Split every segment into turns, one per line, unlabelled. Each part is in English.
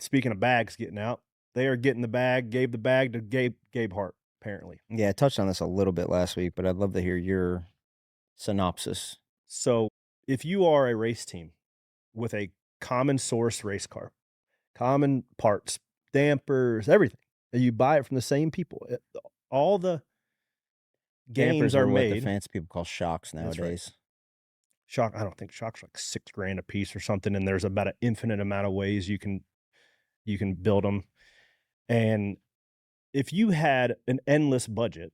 Speaking of bags getting out, they are getting the bag, gave the bag to Gabe Hart, apparently.
Yeah, I touched on this a little bit last week, but I'd love to hear your synopsis.
So if you are a race team with a common source race car, common parts, dampers, everything, and you buy it from the same people, all the gains
Dampers
are
are what the
made.
fancy people call shocks
That's right.
nowadays.
Shock, I don't think shock's like 6 grand a piece or something, and there's about an infinite amount of ways you can build them. And if you had an endless budget,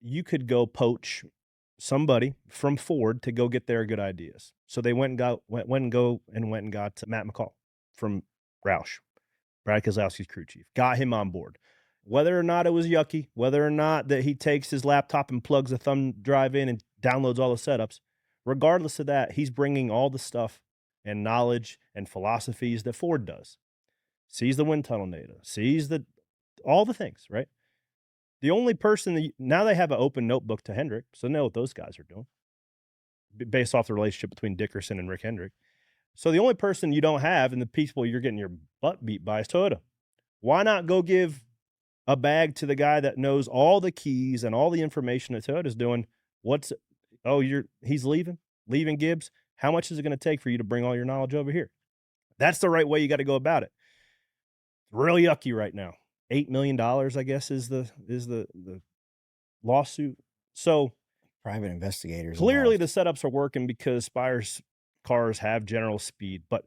you could go poach somebody from Ford to go get their good ideas. So they went and got Matt McCall from Roush, Brad Keselowski's crew chief, got him on board. Whether or not it was yucky, whether or not that he takes his laptop and plugs a thumb drive in and downloads all the setups, regardless of that, he's bringing all the stuff and knowledge and philosophies that Ford does. Sees the wind tunnel data, sees all the things, right? The only person that now they have an open notebook to Hendrick, so they know what those guys are doing based off the relationship between Dickerson and Rick Hendrick. So the only person you don't have and the people you're getting your butt beat by is Toyota. Why not go give a bag to the guy that knows all the keys and all the information that Toyota's doing? He's leaving Gibbs. How much is it going to take for you to bring all your knowledge over here? That's the right way you got to go about it. It's real yucky right now. $8 million, I guess, is the lawsuit. So
Private investigators
clearly
involved.
the setups are working because Spire's cars have general speed, but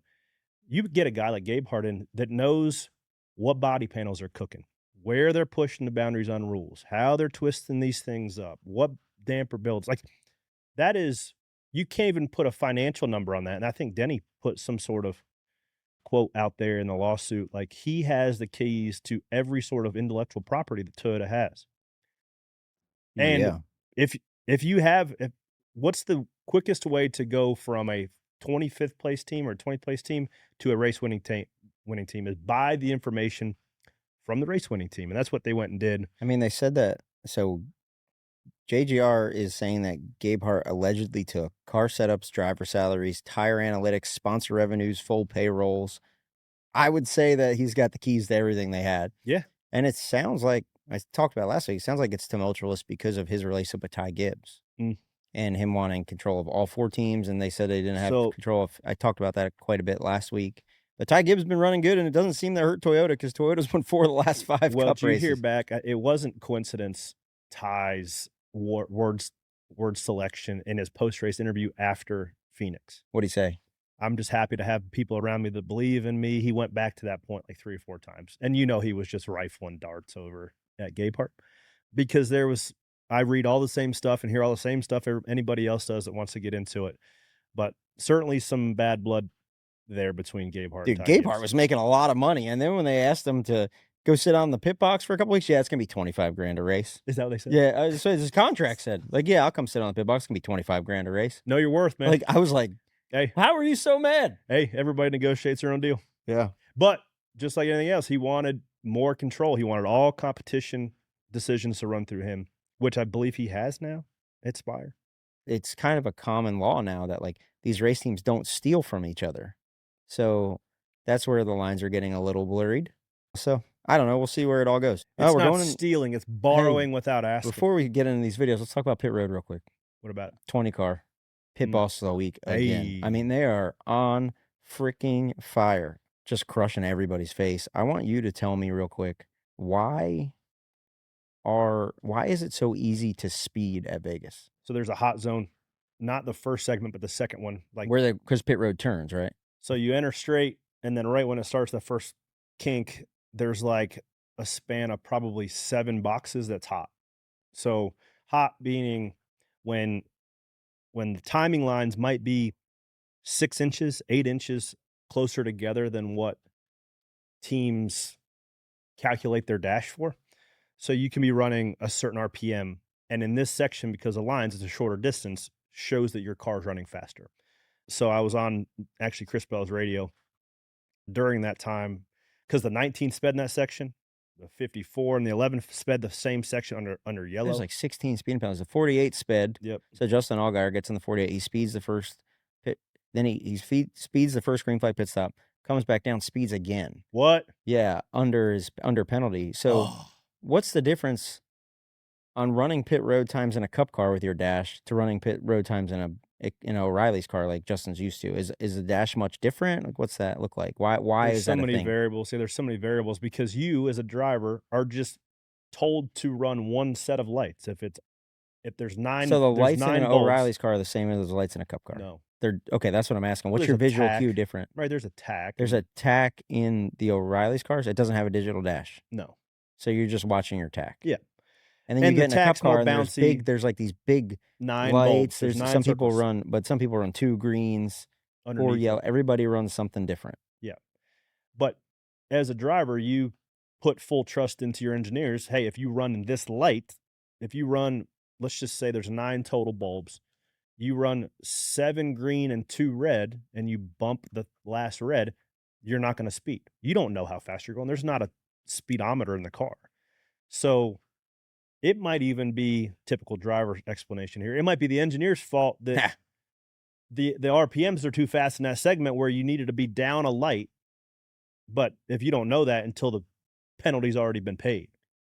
you get a guy like Gabe Harden that knows what body panels are cooking, where they're pushing the boundaries on rules, how they're twisting these things up, what damper builds. Like that is, you can't even put a financial number on that. And I think Denny put some sort of quote out there in the lawsuit, like he has the keys to every sort of intellectual property that Toyota has.
Yeah.
And if if you have if what's the quickest way to go from a 25th place team or 20th place team to a race winning team is buy the information from the race winning team, and that's what they went and did.
I mean, they said that. So JGR is saying that Gabe Hart allegedly took car setups, driver salaries, tire analytics, sponsor revenues, full payrolls. I would say that he's got the keys to everything they had.
Yeah.
And it sounds like, I talked about last week, it sounds like it's tumultuous because of his relationship with Ty Gibbs
Mm.
and him wanting control of all 4 teams. And they said they didn't have
So
control of, I talked about that quite a bit last week. But Ty Gibbs has been running good, and it doesn't seem to hurt Toyota because Toyota's won 4 of the last 5
well,
Cup
did you hear
races.
back? It wasn't coincidence. Ty's word selection in his post race interview after Phoenix.
What'd he say?
I'm just happy to have people around me that believe in me. He went back to that point like 3 or 4 times. And he was just rifling darts over at Gay Park because I read all the same stuff and hear all the same stuff anybody else does that wants to get into it. But certainly some bad blood there between Gabe Hart and
Dude,
Ty
Gabe Hart
Gibbs.
was making a lot of money. And then when they asked him to go sit on the pit box for a couple weeks, yeah, it's going to be 25 grand a race.
Is that what they said?
Yeah. So his contract said, like, yeah, I'll come sit on the pit box. It's going to be 25 grand a race.
Know your worth, man.
Like, I was like,
hey,
how are you so mad?
Hey, everybody negotiates their own deal.
Yeah.
But just like anything else, he wanted more control. He wanted all competition decisions to run through him, which I believe he has now at Spire.
It's kind of a common law now that, like, these race teams don't steal from each other. So that's where the lines are getting a little blurred. So I don't know. We'll see where it all goes.
It's
We're
not
going
stealing, it's borrowing without asking.
Before we get into these videos, let's talk about pit road real quick.
What about it?
20 car pit boss of the week again.
Hey.
I mean, they are on freaking fire, just crushing everybody's face. I want you to tell me real quick, why is it so easy to speed at Vegas?
So there's a hot zone, not the first segment, but the second one. Like
because pit road turns, right?
So you enter straight, and then right when it starts the first kink, there's like a span of probably 7 boxes that's hot. So hot meaning when the timing lines might be 6 inches, 8 inches closer together than what teams calculate their dash for. So you can be running a certain RPM. And in this section, because the lines, it's a shorter distance, shows that your car's running faster. So I was on actually Chris Bell's radio during that time because the 19 sped in that section, the 54 and the 11 sped the same section under yellow.
There's like 16 speeding penalties. The 48 sped.
Yep.
So Justin Allgaier gets in the 48. He speeds the first pit. Then he speeds the first green flag pit stop. comes back down, speeds again.
What?
Yeah, under penalty. So,
Oh,
what's the difference on running pit road times in a cup car with your dash to running pit road times in a O'Reilly's car like Justin's used to? Is the dash much different? Like, what's that look like? Why
there's
is
so
that a
many
thing?
variables. See, there's so many variables because you as a driver are just told to run one set of lights. If
So the
there's
lights in an
9 bulbs.
O'Reilly's car are the same as the lights in a cup car.
No.
They're okay. That's what I'm asking.
Well,
What's
there's
your
a
visual cue
tack,
different?
right? There's a tack
There's a
and
tack in the O'Reilly's cars. It doesn't have a digital dash,
no.
so you're just watching your tack.
Yeah.
And then you
And the
get in a cup
tack's more
car, and
bouncy,
there's like these big
9 bulbs.
lights.
There's
There's
9 circles
some people run 2 greens, 4
underneath
yellow.
it.
Everybody runs something different.
Yeah. But as a driver, you put full trust into your engineers. Hey, if you run this light, if you run, let's just say there's 9 total bulbs, you run 7 green and 2 red, and you bump the last red, you're not going to speed. You don't know how fast you're going. There's not a speedometer in the car. So it might even be typical driver explanation here. It might be the engineer's fault that the RPMs are too fast in that segment where you needed to be down a light. But if you don't know that until the penalty's already been paid.